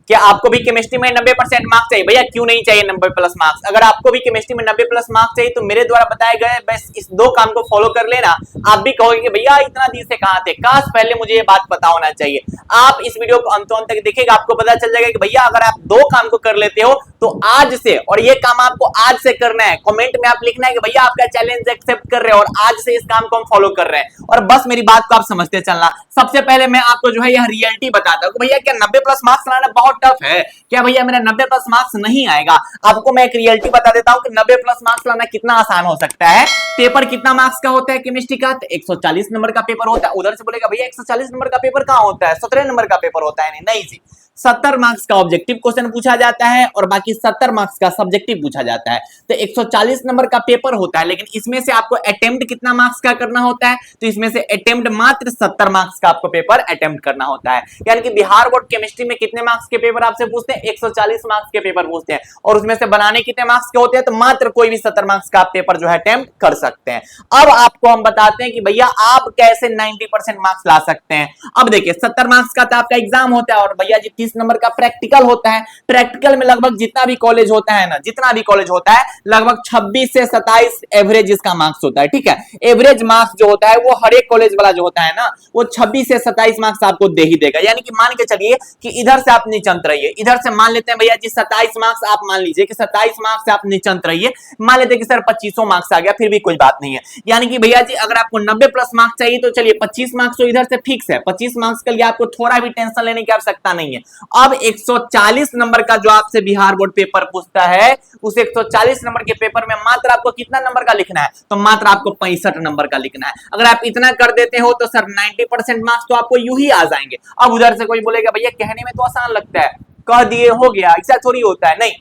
क्या आपको भी केमिस्ट्री में 90% मार्क्स चाहिए? भैया क्यों नहीं चाहिए 90+ मार्क्स? अगर आपको भी केमिस्ट्री में 90+ मार्क्स चाहिए तो मेरे द्वारा बताए गए बस इस 2 काम को फॉलो कर लेना। आप भी कहोगे कि भैया इतना दिन से कहां थे, काश पहले मुझे ये बात पता होना चाहिए। आप इस वीडियो को अंत तक देखिएगा, आपको पता चल जाएगा कि भैया अगर आप 2 काम को कर लेते हो तो आज से, और ये काम आपको आज से करना है। कमेंट में आप लिखना है कि भैया आपका चैलेंज एक्सेप्ट कर रहे हैं और आज से इस काम को हम फॉलो कर रहे हैं। और बस मेरी बात को आप समझते चलना। सबसे पहले मैं आपको जो है यह रियलिटी बताता हूं कि भैया क्या 90+ मार्क्स लाना बहुत टफ है? क्या भैया मेरा 90+ मार्क्स नहीं आएगा? आपको मैं एक रियलिटी बता देता हूं कि 90+ मार्क्स लाना कितना आसान हो सकता है। पेपर कितना मार्क्स का होता है केमिस्ट्री का? 140 नंबर का पेपर होता है। उधर से बोलेगा भैया 140 नंबर का पेपर कहां होता है, 17 नंबर का पेपर होता है। नहीं जी, 70 मार्क्स का ऑब्जेक्टिव क्वेश्चन पूछा जाता है और बाकी 70 मार्क्स का सब्जेक्टिव पूछा जाता है। तो 140 नंबर का पेपर होता है, लेकिन इसमें से आपको अटेम्प्ट कितना मार्क्स का करना होता है? तो इसमें से अटेम्प्ट मात्र 70 मार्क्स का आपको पेपर अटेम्प्ट करना होता है। यानी कि बिहार बोर्ड केमिस्ट्री में कितने मार्क्स के पेपर आपसे पूछते हैं? 140 मार्क्स के पेपर पूछते हैं, और उसमें से बनाने कितने मार्क्स के होते हैं? तो मात्र कोई भी 70 मार्क्स का पेपर जो है अटेम्प्ट कर सकते हैं। अब आपको हम बताते हैं कि भैया आप कैसे 90% मार्क्स ला सकते हैं। अब देखिए 70 मार्क्स का तो आपका एग्जाम होता है और भैया जी 30 नंबर का प्रैक्टिकल होता है। प्रैक्टिकल में लगभग जितना भी कॉलेज होता है ना, जितना भी कॉलेज होता है लगभग 26 से 27 एवरेज इसका मार्क्स होता है। ठीक है, एवरेज मार्क्स जो होता है वो हर एक कॉलेज वाला जो होता है ना, वो 26 से 27 मार्क्स आपको दे ही देगा। यानी कि मान के चलिए कि इधर से आप निचंत रहिए, इधर से मान लेते हैं भैया जी 27 मार्क्स, आप मान लीजिए कि 27 मार्क्स से आप निचंत रहिए, मान लेते हैं कि सर 25 मार्क्स आ गया, फिर भी कोई बात नहीं है। यानी कि भैया जी अगर आपको 90+ मार्क्स चाहिए तो चलिए 25 मार्क्स तो इधर से फिक्स है, 25 मार्क्स के लिए आपको थोड़ा भी टेंशन लेने की आवश्यकता नहीं है। अब 140 नंबर का जो आपसे बिहार बोर्ड पेपर पूछता है, उस 140 नंबर के पेपर में मात्र आपको कितना नंबर का लिखना है? तो मात्र आपको 65 नंबर का लिखना है। अगर आप इतना कर देते हो तो सर 90% मार्क्स तो आपको यूं ही आ जाएंगे। अब उधर से कोई बोलेगा भैया कहने में तो आसान लगता है, कह दिए हो गया, ऐसा थोड़ी होता है। नहीं,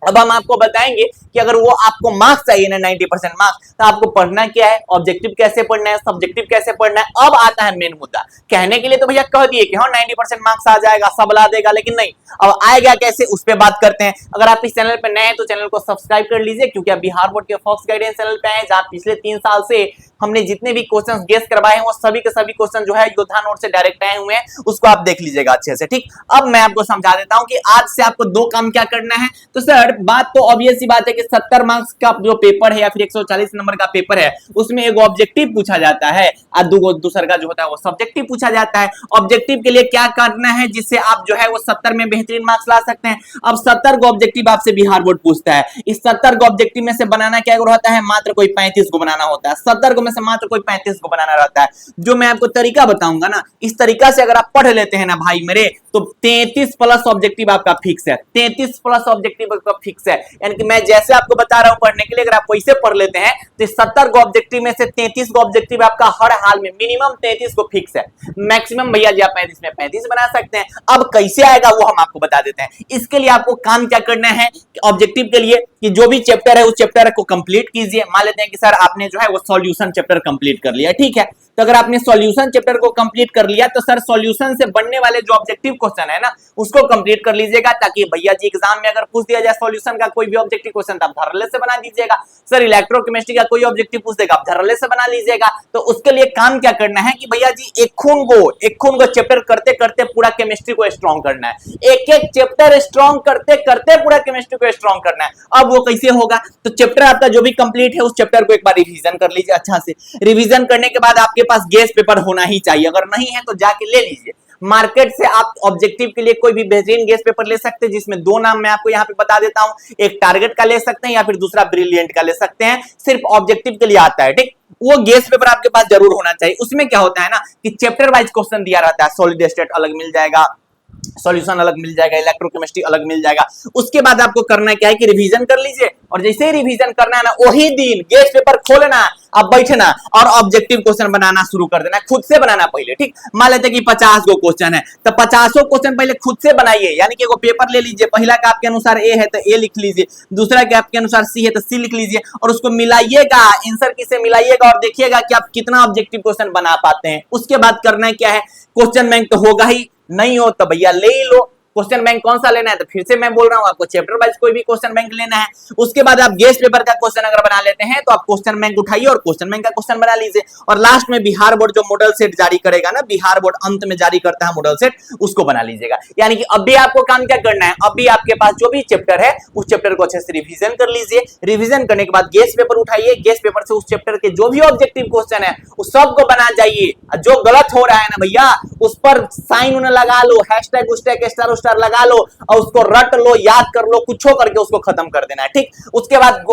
अब हम आपको बताएंगे कि अगर वो आपको मार्क्स चाहिए ना 90% मार्क्स, तो आपको पढ़ना क्या है, ऑब्जेक्टिव कैसे पढ़ना है, सब्जेक्टिव कैसे पढ़ना है। अब आता है मेन मुद्दा। कहने के लिए तो भैया कह दिए कि हाँ 90% मार्क्स आ जाएगा, सब ला देगा, लेकिन नहीं, अब आएगा कैसे उस पर बात करते हैं। अगर आप इस चैनल पर नए हैं तो चैनल को सब्सक्राइब कर लीजिए, क्योंकि आप बिहार बोर्ड के फर्स्ट गाइडेंस चैनल पे आए, जहां पिछले 3 साल से हमने जितने भी क्वेश्चन गेस करवाए हैं वो सभी के सभी क्वेश्चन जो है योद्धा नोट से डायरेक्ट आए हुए हैं, उसको आप देख लीजिएगा अच्छे से। ठीक, अब मैं आपको समझा देता हूं कि आज से आपको 2 काम क्या करना है। तो सर बात तो ऑब्वियस सी बात है कि 70 मार्क्स का जो पेपर है या फिर 140 नंबर का पेपर है, उसमें एक ऑब्जेक्टिव पूछा जाता है और दूसरा का जो होता है वो सब्जेक्टिव पूछा जाता है। ऑब्जेक्टिव के लिए क्या करना है जिससे आप जो है वो 70 में बेहतरीन मार्क्स ला सकते हैं। अब 70 को ऑब्जेक्टिव आपसे बिहार बोर्ड पूछता है, इस 70 को ऑब्जेक्टिव में से बनाना क्या होता है? मात्र कोई 35 को बनाना होता है। 70 को में से मात्र कोई 35 को बनाना रहता है। जो मैं आपको तरीका बताऊंगा ना, इस तरीका से अगर आप पढ़ लेते हैं ना भाई मेरे, तो 33+ ऑब्जेक्टिव आपका फिक्स है। 33+ ऑब्जेक्टिव आपका फिक्स है। यानी कि मैं जैसे आपको बता रहा हूं पढ़ने के लिए, अगर आप वैसे पढ़ लेते हैं तो 70 को ऑब्जेक्टिव में से 33 को ऑब्जेक्टिव आपका हर हाल में मिनिमम 33 को फिक्स है। मैक्सिमम भैया जी आप 35 में 35 बना सकते हैं। अब कैसे आएगा वो हम आपको बता देते हैं। इसके लिए आपको काम क्या करना है ऑब्जेक्टिव के लिए, कि जो भी चैप्टर है उस चैप्टर को कंप्लीट कीजिए। मान लेते हैं कि सर आपने जो है वो सॉल्यूशन चैप्टर कंप्लीट कर लिया, ठीक है। तो अगर आपने सॉल्यूशन चैप्टर को कंप्लीट कर लिया तो सर सॉल्यूशन से बनने वाले जो ऑब्जेक्टिव क्वेश्चन है ना, उसको कंप्लीट कर लीजिएगा, ताकि भैया जी एग्जाम में अगर पूछ दिया जाए सॉल्यूशन का कोई भी ऑब्जेक्टिव क्वेश्चन तो आप धरल्ले से बना दीजिएगा। सर इलेक्ट्रोकेमिस्ट्री का कोई ऑब्जेक्टिव पूछ देगा, आप धरल्ले से बना लीजिएगा। तो उसके लिए काम क्या करना है कि भैया जी एक खून को चैप्टर करते करते पूरा केमिस्ट्री को स्ट्रॉन्ग करना है। एक एक चैप्टर स्ट्रॉन्ग करते करते पूरा केमिस्ट्री को स्ट्रॉन्ग करना है। अब वो कैसे होगा? तो चैप्टर आपका जो भी कंप्लीट है उस चैप्टर को एक बार रिवीजन कर लीजिए अच्छा से। रिवीजन करने के बाद आपके पास गेस पेपर होना ही चाहिए, अगर नहीं है तो जाके ले लीजिए। मार्केट से आप ऑब्जेक्टिव के लिए कोई भी बेहतरीन गेस पेपर ले सकते हैं, जिसमें 2 नाम मैं आपको यहाँ पे बता देता हूं। एक टारगेट का ले सकते हैं या फिर दूसरा ब्रिलियंट का ले सकते हैं। सिर्फ ऑब्जेक्टिव के लिए आता है, ठीक। वो गेस पेपर आपके पास जरूर होना चाहिए। उसमें क्या होता है ना कि चैप्टर वाइज क्वेश्चन दिया रहता है। सॉलिड स्टेट अलग मिल जाएगा, सॉल्यूशन अलग मिल जाएगा, इलेक्ट्रोकेमिस्ट्री अलग मिल जाएगा। उसके बाद आपको करना क्या है कि रिवीजन कर लीजिए, और जैसे ही रिवीजन करना है ना, वही दिन गेस पेपर खोलना, अब बैठना और ऑब्जेक्टिव क्वेश्चन बनाना शुरू कर देना। खुद से बनाना पहले, ठीक। मान लेते हैं कि 50 गो क्वेश्चन है, तो 50 क्वेश्चन पहले खुद से बनाइए। यानी कि वो पेपर ले लीजिए, पहला का आपके अनुसार ए है तो ए लिख लीजिए, दूसरा का आपके अनुसार सी है तो सी लिख लीजिए, और उसको मिलाइएगा, आंसर की से मिलाइएगा और देखिएगा कि आप कितना ऑब्जेक्टिव क्वेश्चन बना पाते हैं। उसके बाद करना है क्या है, क्वेश्चन बैंक तो होगा ही, नहीं हो तो भैया ले ही लो, क्वेश्चन बैंक कौन सा लेना है, तो फिर से मैं बोल रहा हूं आपको चैप्टर वाइज कोई भी क्वेश्चन बैंक लेना है। उसके बाद आप गेस्ट पेपर का क्वेश्चन अगर बना लेते हैं तो आप क्वेश्चन बैंक उठाइए और क्वेश्चन बैंक का क्वेश्चन बना लीजिए, और लास्ट में बिहार बोर्ड जो मॉडल सेट जारी करेगा ना, बिहार बोर्ड अंत में जारी करता है मॉडल सेट, उसको बना लीजिएगा। यानी कि अभी आपको काम क्या करना है, अभी आपके पास जो भी चैप्टर है उस चैप्टर को अच्छे से रिवीजन कर लीजिए। रिवीजन करने के बाद गेस्ट पेपर उठाइए, गेस्ट पेपर से उस चैप्टर के जो भी ऑब्जेक्टिव क्वेश्चन है उस सब को बना जाइए। जो गलत हो रहा है ना भैया, उस पर साइन उन्हें लगा लो, हैशटैग उस्टैग स्टार स्टार लगा लो और उसको रट लो, याद कर लो, कुछ करके उसको खत्म कर देना है, ठीक। उसके बाद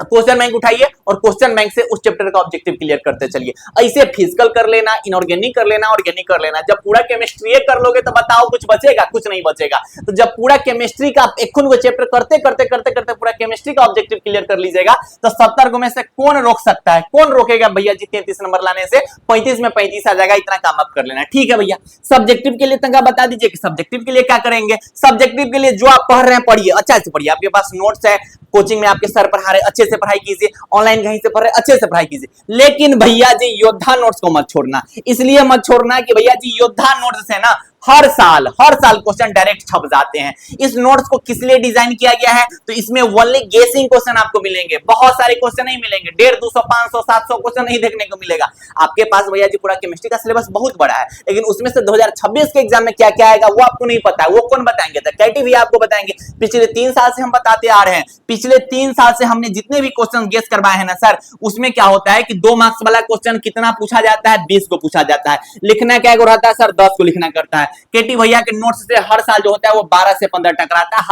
क्वेश्चन बैंक उठाइए और क्वेश्चन बैंक से उस चैप्टर का ऑब्जेक्टिव क्लियर करते चलिए। ऐसे फिजिकल कर लेना, इनऑर्गेनिक कर लेना, ऑर्गेनिक कर लेना। जब पूरा केमिस्ट्री कर लोगे तो बताओ कुछ बचेगा, कुछ नहीं बचेगा। तो जब पूरा केमिस्ट्री का एक को चैप्टर करते करते करते करते पूरा केमिस्ट्री का ऑब्जेक्टिव क्लियर कर लीजिएगा तो 70 में से कौन रोक सकता है, कौन रोकेगा भैया जी 33 नंबर लाने से। 35 में 35 आ जाएगा, इतना काम आप कर लेना, ठीक है भैया। सब्जेक्टिव के लिए तंगा बता दीजिए कि सब्जेक्टिव के लिए क्या करेंगे। सब्जेक्टिव के लिए जो आप पढ़ रहे हैं पढ़िए, अच्छा से पढ़िए। आपके पास नोट्स है, कोचिंग में आपके सर पढ़ा रहे, अच्छे से पढ़ाई कीजिए। ऑनलाइन कहीं से पढ़ रहे, अच्छे से पढ़ाई कीजिए। लेकिन भैया जी योद्धा नोट्स को मत छोड़ना। इसलिए मत छोड़ना कि भैया जी योद्धा नोट्स है ना, हर साल क्वेश्चन डायरेक्ट छप जाते हैं। इस नोट्स को किस लिए डिजाइन किया गया है, तो इसमें ओनली गेसिंग क्वेश्चन आपको मिलेंगे, बहुत सारे क्वेश्चन नहीं मिलेंगे। 150, 200, 500, 700 क्वेश्चन नहीं देखने को मिलेगा आपके पास। भैया जी पूरा केमिस्ट्री का सिलेबस बहुत बड़ा है, लेकिन उसमें से 2026 के एग्जाम में क्या क्या आएगा वो आपको नहीं पता है। वो कौन बताएंगे, तो कैटी भी आपको बताएंगे। पिछले 3 साल से हम बताते आ रहे हैं, पिछले 3 साल से हमने जितने भी क्वेश्चन गेस करवाए हैं ना सर, उसमें क्या होता है कि 2 मार्क्स वाला क्वेश्चन कितना पूछा जाता है, 20 को पूछा जाता है। लिखना क्या रहता है सर, 10 को लिखना करता है। केटी भैया के नोट्स से हर साल जो होता है वो 12 से 15 टकराता है।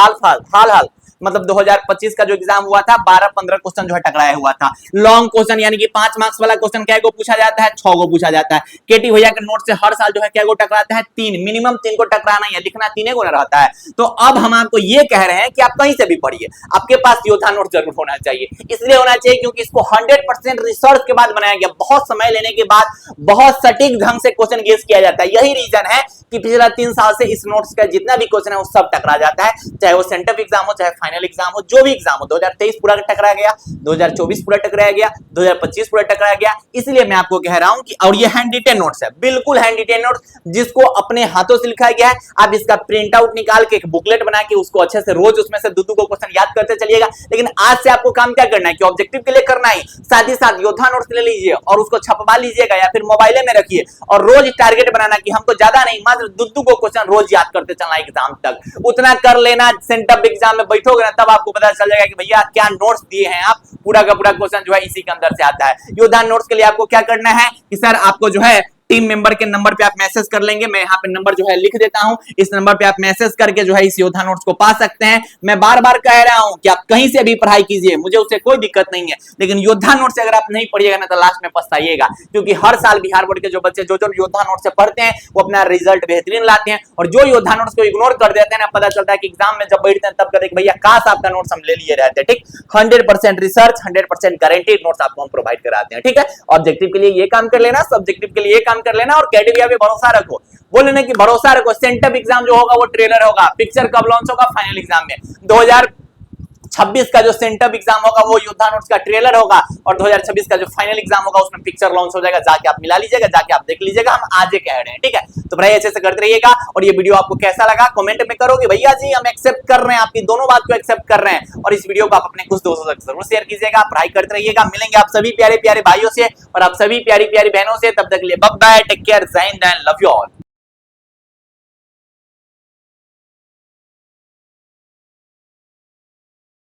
हाल मतलब 2025 का जो एग्जाम हुआ था 12-15 क्वेश्चन जो है टकराया हुआ था। लॉन्ग क्वेश्चन यानी कि 5 मार्क्स वाला क्वेश्चन क्या को पूछा जाता है, 6 को पूछा जाता है। केटी भैया के नोट से हर साल जो है क्या को टकराता है, 3, मिनिमम 3 को टकराना ही है, लिखना 3 को रहता है। तो अब हम आपको ये कह रहे हैं कि आप कहीं से भी पढ़िए, आपके पास योद्धा नोट जरूर होना चाहिए। इसलिए होना चाहिए क्योंकि इसको 100% रिसर्च के बाद बनाया गया, बहुत समय लेने के बाद बहुत सटीक ढंग से क्वेश्चन गेस किया जाता है। यही रीजन है कि पिछला 3 साल से इस नोट्स का जितना भी क्वेश्चन है वो सब टकरा जाता है, चाहे वो सेंटर एग्जाम हो, चाहे फाइनल एग्जाम हो, जो भी एग्जाम हो। 2023 पूरा टकरा गया, 2024 पूरा टकराया गया, 2025 पूरा टकराया गया। इसलिए मैं आपको कह रहा हूं कि, और ये हैंड रिटेन नोट्स है, बिल्कुल हैंड रिटेन नोट्स जिसको अपने हाथों से लिखा गया है। आप इसका प्रिंट आउट निकाल के एक बुकलेट बना के उसको अच्छे से रोज उसमें से 2-2 को क्वेश्चन याद करते चलिएगा। लेकिन आज से आपको काम क्या करना है कि ऑब्जेक्टिव के लिए करना है, साथ ही साथ योद्धा नोट्स ले लीजिए और उसको छपवा लीजिएगा या फिर मोबाइल में रखिए और रोज टारगेट बनाना कि हमको ज्यादा नहीं, मात्र 2-2 को क्वेश्चन रोज याद करते चलना एग्जाम तक। उतना कर लेना, सेंटर एग्जाम में बैठोगे ना तब आपको पता चल जाएगा कि भैया क्या नोट्स दिए हैं आप, पूरा का पूरा क्वेश्चन जो है इसी के अंदर से आता है। योद्धा नोट्स के लिए आपको क्या करना है कि सर आपको जो है टीम मेंबर के नंबर पे आप मैसेज कर लेंगे, मैं यहाँ पे नंबर जो है लिख देता हूं, इस नंबर पे आप मैसेज करके जो है इस योद्धा नोट्स को पा सकते हैं। मैं बार बार कह रहा हूं कि आप कहीं से भी पढ़ाई कीजिए, मुझे उससे कोई दिक्कत नहीं है, लेकिन योद्धा नोट से अगर आप नहीं पढ़िएगा ना तो लास्ट में पछताइएगा। क्योंकि हर साल बिहार बोर्ड के जो बच्चे जो योद्धा नोट से पढ़ते हैं वो अपना रिजल्ट बेहतरीन लाते हैं, और जो योद्धा नोट्स को इग्नोर कर देते हैं ना, पता चलता है कि एग्जाम में जब बैठते हैं तब कहते हैं भैया काश आपका नोट्स हम ले लिए रहते। ठीक, 100% रिसर्च, 100% गारंटीड नोट्स आपको हम प्रोवाइड कराते हैं। ठीक है, ऑब्जेक्टिव के लिए ये काम कर लेना, सब्जेक्टिव के लिए ये काम कर लेना, और कैटेगरी पे भरोसा रखो। बोले ना कि भरोसा रखो, सेंटर एग्जाम जो होगा वो ट्रेलर होगा। पिक्चर कब लॉन्च होगा, फाइनल एग्जाम में। 2026 का जो सेंटर एग्जाम होगा वो योद्धा नोट्स का ट्रेलर होगा, और 2026 का जो फाइनल एग्जाम होगा उसमें पिक्चर लॉन्च हो जाएगा। जाके आप मिला लीजिएगा, जाके आप देख लीजिएगा, हम आज ही कह रहे हैं। ठीक है, तो भाई अच्छे से करते रहिएगा। और ये वीडियो आपको कैसा लगा कमेंट में करोगे, भैया जी हम एक्सेप्ट कर रहे हैं, आपकी दोनों बात को एक्सेप्ट कर रहे हैं। और इस वीडियो को आप अपने कुछ दोस्तों तक जरूर शेयर कीजिएगा। पढ़ाई करते रहिएगा, मिलेंगे आप सभी प्यारे प्यारे भाइयों से और आप सभी प्यारी प्यारी बहनों से। तब तक के लिए बाय बाय, टेक केयर, जय Hind and love you all.